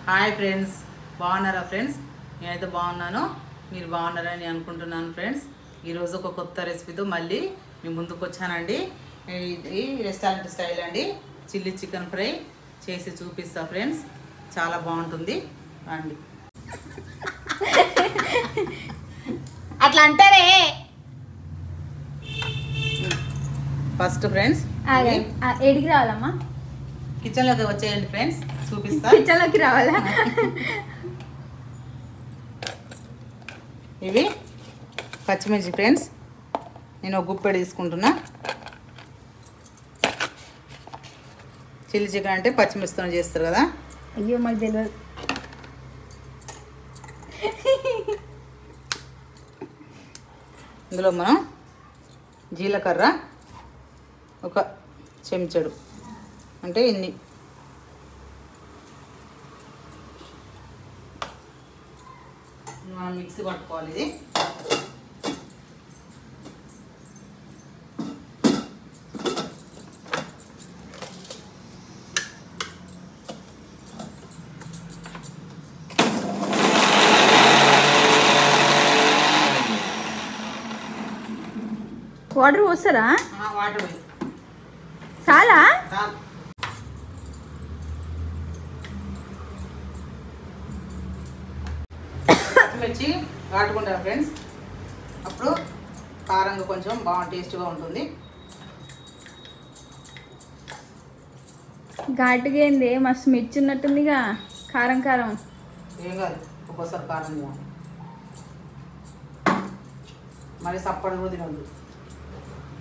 Hi friends, బాగున్నారా friends? నేనైతే బాగున్నాను. మీరు బాగున్నారని అనుకుంటున్నాను ఫ్రెండ్స్. ఈరోజు ఒక కొత్త రెసిపీతో మళ్ళీ మీ ముందుకు వచ్చానండి. ఇది రెస్టారెంట్ స్టైల్ అండి, చిల్లీ చికెన్ ఫ్రై చేసి చూపిస్తా ఫ్రెండ్స్. చాలా బాగుంటుంది అండి. అట్లా అంటారే. ఫస్ట్ ఫ్రెండ్స్ ఏడికి రావాలమ్మా? కిచెన్లోకి వచ్చేయండి ఫ్రెండ్స్, చూపిస్తా. కిచెన్లోకి రావాలా? ఇవి పచ్చిమిర్చి ఫ్రెండ్స్, నేను ఒక గుప్పెడు తీసుకుంటున్నా. చిల్లీ చికెన్ అంటే పచ్చిమిర్చితో చేస్తారు కదా. అయ్యో మాకు తెలియదు. ఇందులో మనం జీలకర్ర ఒక చెంచాడు, అంటే ఇన్ని. మనం మిక్సీ పట్టుకోవాలి. ఇది వాటర్ పోస్తారా? వాటర్ చాలా పచ్చిమిర్చి వాడుకుంటారు ఫ్రెండ్స్, అప్పుడు కారంగా కొంచెం బాగా టేస్ట్గా ఉంటుంది. ఘాటుగా ఏంది, మస్తు మిర్చి ఉన్నట్టుందిగా. కారం కారం ఏం కాదు, ఒక్కోసారి కారం తినాలి. మరి సప్పడి కూడా తినద్దు,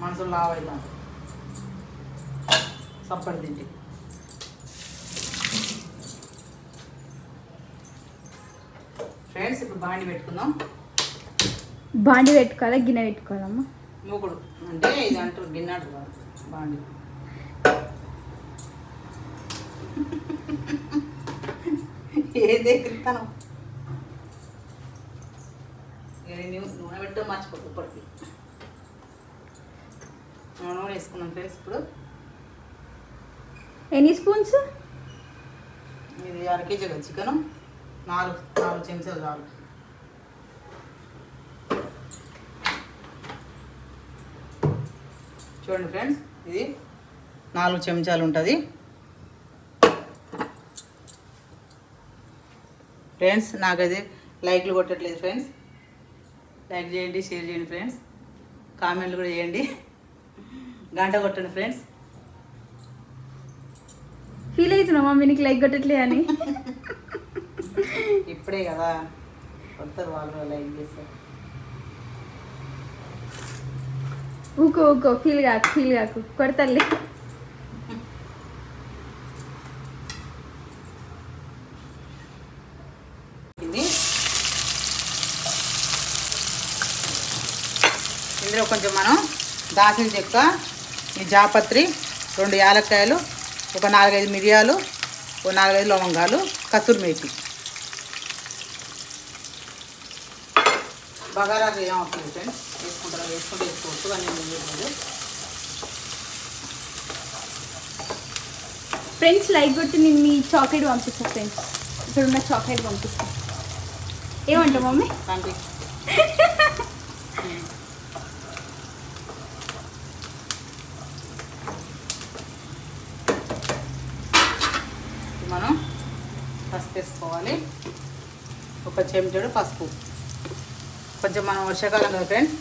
మనసులో లావు అవుతాను సప్పడి తింటే. ఫ్రెండ్స్, ఇప్పుడు బాండి పెట్టుకుందాం. బాండి పెట్టుకోవాలా, గిన్నె పెట్టుకోవాలమ్మా? మూకుడు అంటే ఇది అంటారు, గిన్నె అంటారు కదా, బాండి. ఏదే క్రితాను నూనె పెట్టడం మర్చిపోతుంది. ఇప్పటికి నూనె వేసుకున్నాం ఫ్రెండ్స్. ఇప్పుడు ఎన్ని స్పూన్స్? ఇది 1/2 కేజీ కదా చికెను, 4 చెంచాలు చాలు. చూడండి ఫ్రెండ్స్, ఇది 4 చెంచాలు ఉంటుంది. ఫ్రెండ్స్, నాకైతే లైక్లు కొట్టట్లేదు ఫ్రెండ్స్. లైక్ చేయండి, షేర్ చేయండి ఫ్రెండ్స్, కామెంట్లు కూడా చేయండి, గంట కొట్టండి ఫ్రెండ్స్. ఫీల్ అవుతున్నా మమ్మీ నీకు లైక్ కొట్టట్లే అని. ఇప్పుడే కదా కొడతారు, వాళ్ళు లైక్ చేస్తారు. ఊకో ఫీల్ కాకు కొడతలే. ఇది ఇందులో కొంచెం మనం దాల్చిన చెక్క, ఈ జాపత్రి, 2 యాలక్కాయలు, ఒక 4-5 మిరియాలు, ఒక 4-5 లవంగాలు, కసూరి మేతి. బగారాకు ఏమవుతుంది ఫ్రెండ్స్, వేసుకోవచ్చు కానీ నేను ఫ్రెండ్స్ లైక్ కొట్టి నేను మీ చాక్లెట్ పంపిస్తాను ఫ్రెండ్స్. ఇక్కడ ఉన్న చాక్లెట్ పంపిస్తాను. ఏమంటావు మమ్మీ? అంటే మనం పసుపు వేసుకోవాలి. ఒక చెంచాడు పసుపు. కొంచెం మనం వర్షాకాలం కదా ఫ్రెండ్స్,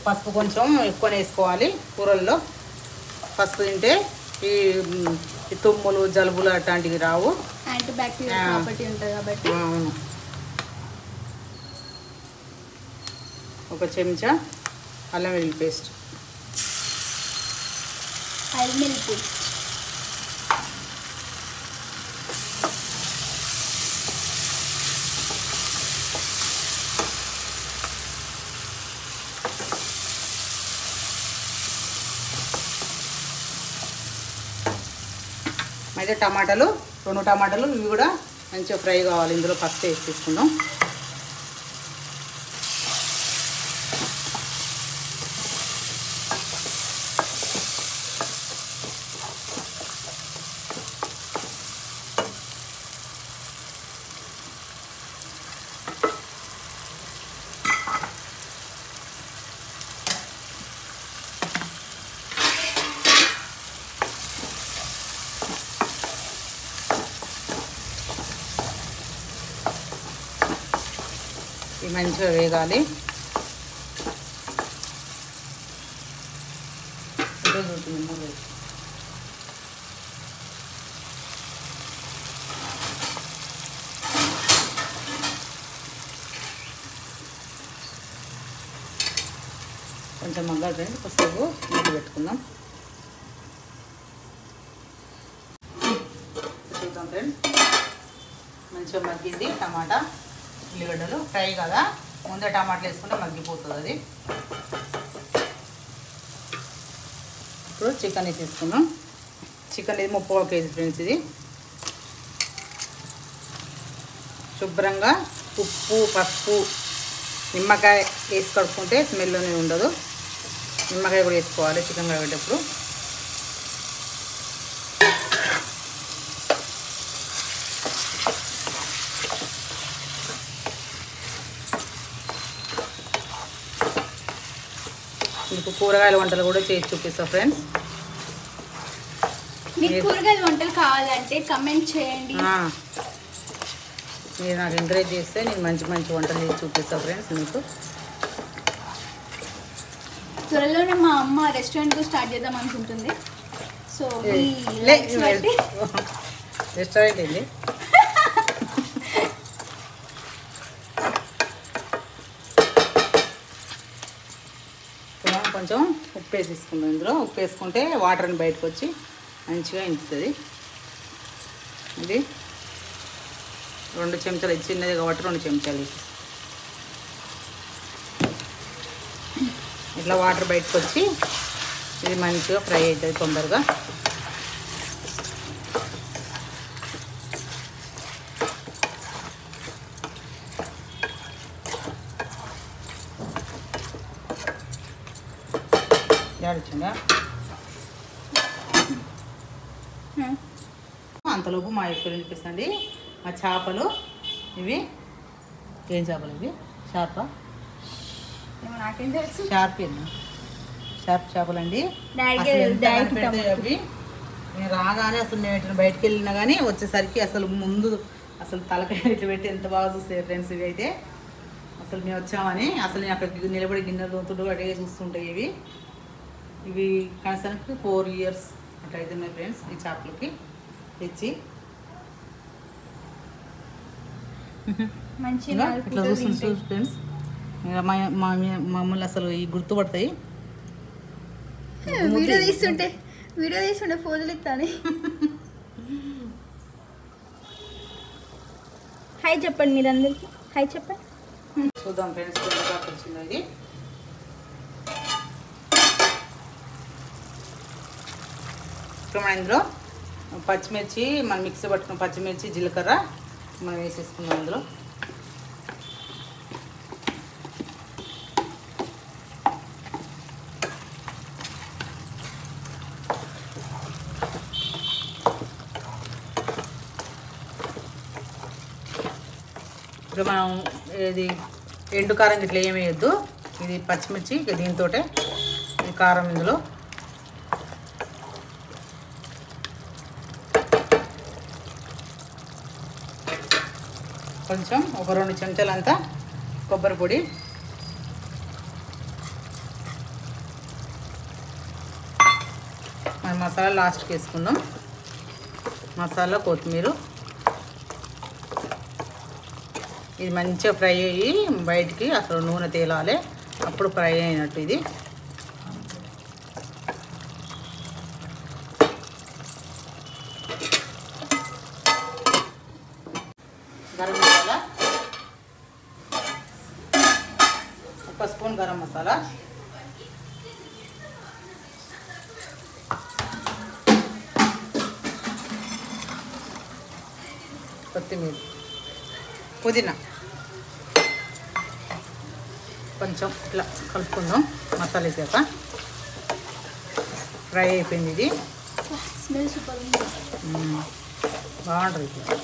పసుపు కొంచెం ఎక్కువనే వేసుకోవాలి కూరల్లో. పసుపు తింటే ఈ తుమ్ములు, జలుబులు అట్లాంటివి రావు. యాంటీబ్యాక్టీరియల్ ప్రాపర్టీ ఉంటుంది కాబట్టి. అవును. ఒక చెంచా అల్లం వెల్లుల్లి పేస్ట్. అయితే టమాటాలు, 2 టమాటాలు, ఇవి కూడా మంచిగా ఫ్రై కావాలి. ఇందులో ఫస్ట్ వేసి తీసుకుందాం. ఇవి మంచిగా వేగాలి. కొంచెం మగ్గాలి ఫ్రెండ్స్. కొద్దిసేపు మూత పెట్టుకుందాం. చూద్దాం ఫ్రెండ్స్, మంచిగా మగ్గింది. టమాటా ఉల్లిగడ్డలు ఫ్రై కదా, ముందే టమాటాలు వేసుకుంటే మగ్గిపోతుంది అది. ఇప్పుడు చికెన్ తీసుకుందాం. చికెన్ ఇది 30 కేజీ ఫ్రెండ్స్. ఇది శుభ్రంగా ఉప్పు, పసుపు, నిమ్మకాయ వేసి కడుక్కుంటే స్మెల్ అనేది ఉండదు. నిమ్మకాయ కూడా వేసుకోవాలి చికెన్ కడిగేటప్పుడు. మీకు కూరగాయల వంటలు కూడా చేసి చూపిస్తా ఫ్రెండ్స్. మీకు కూరగాయల వంటలు కావాలంటే కమెంట్ చేయండి. మీరు నాకు ఎంకరేజ్ చేస్తే నేను మంచి మంచి వంటలు చేసి చూపిస్తా ఫ్రెండ్స్ మీకు. త్వరలోనే మా అమ్మ రెస్టారెంట్ స్టార్ట్ చేద్దాం అనుకుంటుంది. సో రెస్టారెంట్ ఏంది? కొంచెం ఉప్పు వేసేసుకుందాం. ఇందులో ఉప్పు వేసుకుంటే వాటర్ని బయటకు వచ్చి మంచిగా ఇంకుతుంది. ఇది 2 చెంచాలు, చిన్నది కాబట్టి 2 చెంచాలు వేసి ఇట్లా వాటర్ బయటకు వచ్చి ఇది మంచిగా ఫ్రై అవుతుంది తొందరగా. వచ్చిందా? అంతలోపు మా ఎక్కువ వినిపిస్తుంది. మా చేపలు ఇవి ఏం చేపలు? ఇవి షార్పా? నాకేం తెలుసు. షార్ప్ చేపలు అండి. అవి నేను రాగానే అసలు నేను బయటకు వెళ్ళినా కానీ వచ్చేసరికి అసలు ముందు అసలు తలకాయ ఇట్లా పెట్టి ఎంత బాగా చూస్తాయి ఫ్రెండ్స్. ఇవి అయితే అసలు మేము వచ్చామని అసలు నేను అక్కడ నిలబడి గిన్నెలు తోతుంటూ అడిగే చూస్తుంటాయి. ఇవి కనసానికి 4 years అట్లా అవుతున్నాయి ఫ్రెండ్స్. ఈ చేపలకి తెచ్చి మంచిగా ఇట్లా చూస్తుంటారు ఫ్రెండ్స్. మమ్మల్ని అసలు ఈ గుర్తుపడతాయి. వీడియో తీస్తుంటే ఫోజులు ఇస్తాను. హాయ్ చెప్పండి, మీరందరికీ హాయ్ చెప్పండి. చూద్దాం ఫ్రెండ్స్ వచ్చింది. ఇది ఇప్పుడు మనం ఇందులో పచ్చిమిర్చి మనం మిక్సీ పట్టుకున్న పచ్చిమిర్చి, జీలకర్ర మనం వేసేసుకున్నాం. ఇందులో ఇప్పుడు మనం ఇది ఎండు కారం ఇట్లా ఏమి వేయద్దు. ఇది పచ్చిమిర్చి దీంతో ఈ కారం ఇందులో కొంచెం ఒక 2 చెంచాలంతా కొబ్బరి పొడి, మన మసాలా లాస్ట్కి వేసుకుందాం. మసాలా, కొత్తిమీర. ఇది మంచిగా ఫ్రై అయ్యి బయటికి అసలు నూనె తేలాలి, అప్పుడు ఫ్రై అయినట్టు. ఇది గరం మసాలా, 1 స్పూన్ గరం మసాలా, కొత్తిమీర, పుదీనా కొంచెం ఇట్లా కలుపుకుందాం. మసాలా వేసాక ఫ్రై అయిపోయింది. ఇది స్మెల్ సూపర్ ఉంది. బాగుంటుంది. ఇట్లా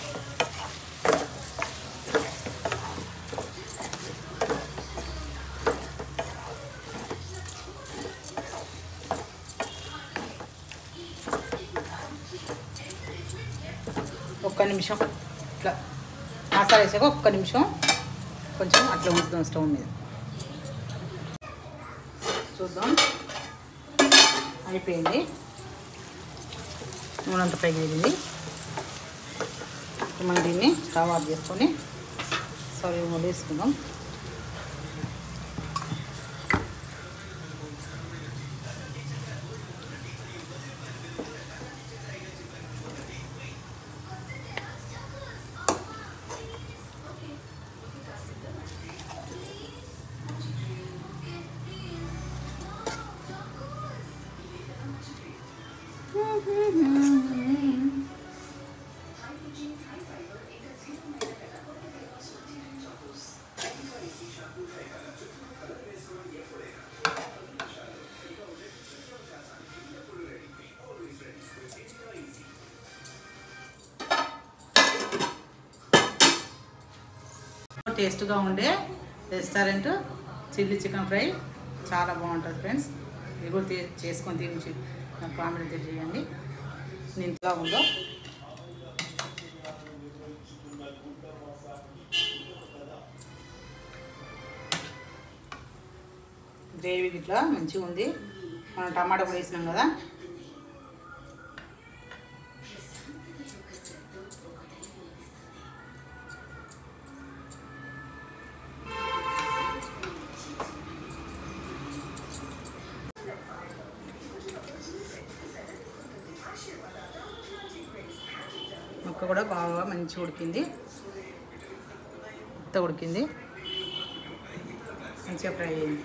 ఒక్క నిమిషం ఇట్లా మసాలా వేసాక 1 నిమిషం కొంచెం అట్లా ఉంచుదాం స్టవ్ మీద. చూద్దాం, అయిపోయింది. నూనె అంతా పైకి వెళ్ళింది. మనం దీన్ని స్టవ్ ఆఫ్ చేసుకొని సర్వింగ్ వేసుకుందాం. టేస్ట్గా ఉండే రెస్టారెంట్ చిల్లీ చికెన్ ఫ్రై చాలా బాగుంటుంది ఫ్రెండ్స్. ఇది కూడా చేసుకొని తిని నాకు కామెంట్ తెలియజేయండి నేను ఎలా ఉందో. గ్రేవీ ఇట్లా మంచిగా ఉంది. మనం టమాటా కూడా వేసినాం కదా. ముక్క కూడా బాగా మంచిగా ఉడికింది, అంతా ఉడికింది, మంచిగా ఫ్రై అయింది.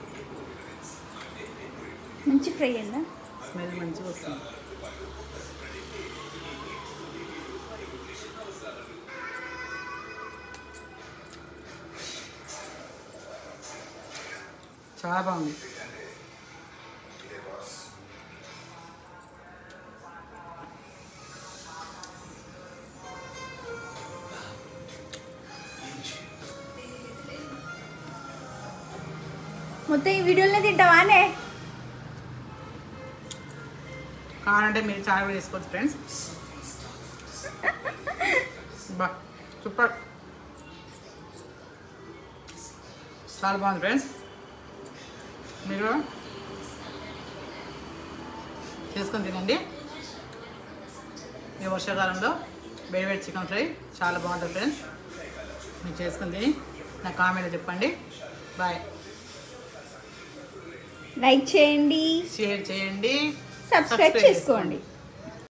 మంచి ఫ్రై అయిందా? స్మెల్ మంచిగా వస్తుంది. చాలా బాగుంది. మొత్తం ఈ వీడియోలో తింటావానే? కావాలంటే మీరు చాలా కూడా వేసుకోవచ్చు ఫ్రెండ్స్. బా సూపర్, చాలా బాగుంది ఫ్రెండ్స్. మీరు చేసుకొని తినండి. ఈ వర్షాకాలంలో వేడి చికెన్ ఫ్రై చాలా బాగుంటుంది ఫ్రెండ్స్. మీరు చేసుకొని తిని నా కామెంట్లో చెప్పండి. బాయ్. లైక్ చేయండి, షేర్ చేయండి, సబ్స్క్రైబ్ చేసుకోండి.